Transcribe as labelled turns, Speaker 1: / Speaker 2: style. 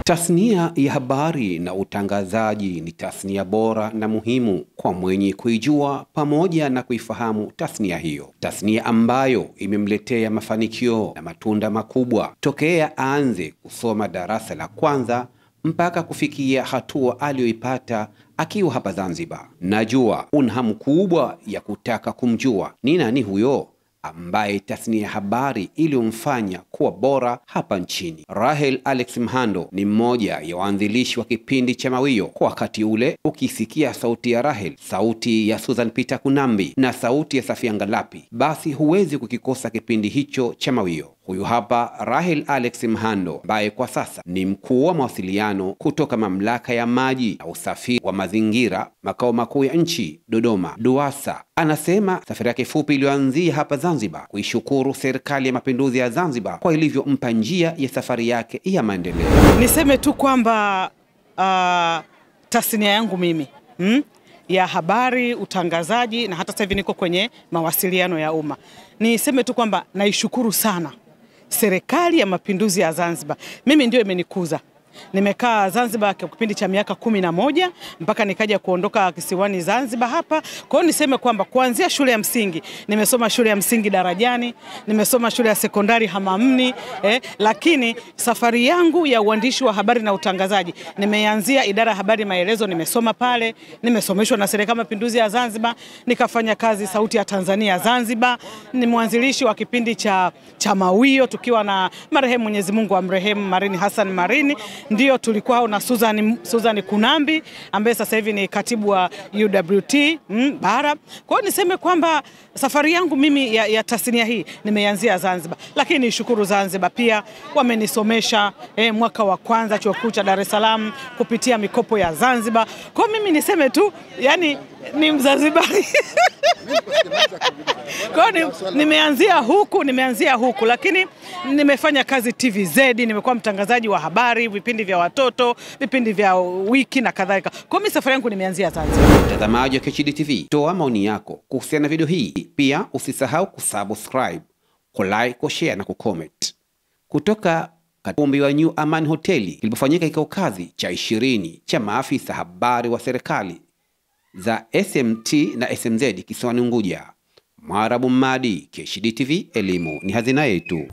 Speaker 1: Tasnia ya habari na utangazaji ni tasnia bora na muhimu kwa mwenye kuijua pamoja na kuifahamu tasnia hiyo. Tasnia ambayo imemletea mafanikio na matunda makubwa tokea aanze kusoma darasa la kwanza mpaka kufikia hatua aliyoipata akiwa hapa Zanzibar. Najua una hamu kubwa ya kutaka kumjua ni nani huyo ambaye tasnia ya habari iliyomfanya kuwa bora hapa nchini. Rahel Alex Mhando ni mmoja ya waanzilishi wa kipindi cha Mawio. Kwa wakati ule ukisikia sauti ya Rahel, sauti ya Susan Peter Kunambi na sauti ya Safia Ngalapi, basi huwezi kukikosa kipindi hicho cha Mawio. Huyu hapa Rahel Alex Mhando ambaye kwa sasa ni mkuu wa mawasiliano kutoka Mamlaka ya Maji na Usafiri wa Mazingira makao makuu ya nchi Dodoma, DUWASA. Anasema safari yake fupi iliyoanzia hapa Zanzibar kuishukuru Serikali ya Mapinduzi ya Zanzibar kwa ilivyompa njia ya safari yake ya maendeleo.
Speaker 2: Niseme tu kwamba tasnia yangu mimi ya habari, utangazaji na hata sasa hivi niko kwenye mawasiliano ya umma. Niseme tu kwamba naishukuru sana Serikali ya Mapinduzi ya Zanzibar. Mimi ndio imenikuza. Nimekaa Zanzibar kwa kipindi cha miaka 11 mpaka nikaja kuondoka kisiwani Zanzibar hapa. Kwa hiyo niseme kwamba kuanzia shule ya msingi, nimesoma shule ya msingi Darajani, nimesoma shule ya sekondari Hamamni, lakini safari yangu ya uandishi wa habari na utangazaji nimeanzia idara ya habari Maelezo, nimesoma pale, nimesomeshwa na Serikali ya Mapinduzi ya Zanzibar, nikafanya kazi Sauti ya Tanzania Zanzibar, ni mwanzilishi wa kipindi cha Mawio tukiwa na marehemu Mwenyezi Mungu amrehemu Marini Hassan Marini. Ndio tulikuwa na Susan Kunambi ambaye sasa hivi ni katibu wa UWT bara. Kwa hiyo niseme kwamba safari yangu mimi ya tasnia hii nimeanzia Zanzibar, lakini nishukuru Zanzibar pia wamenisomesha mwaka wa kwanza chuo kikuu cha Dar es Salaam kupitia mikopo ya Zanzibar. Kwa hiyo mimi niseme tu yani ni Mzanzibari. Kwa hiyo nimeanzia huku lakini nimefanya kazi TVZ, nimekuwa mtangazaji wa habari, vipindi vya watoto, vipindi vya wiki na kadhalika. Kwa mimi safari yangu nimeanzia Zanzibar.
Speaker 1: Mtazamaji wa KHD TV, toa maoni yako kuhusiana na video hii. Pia usisahau kusubscribe, kulike, kushare na kucomment. Kutoka ukumbi wa New Aman Hoteli kilipofanyika kikao kazi cha 20 cha maafisa habari wa serikali za SMT na SMZ kisiwani Unguja, Mwarabu Mmadi, KHD TV, elimu ni hazina yetu.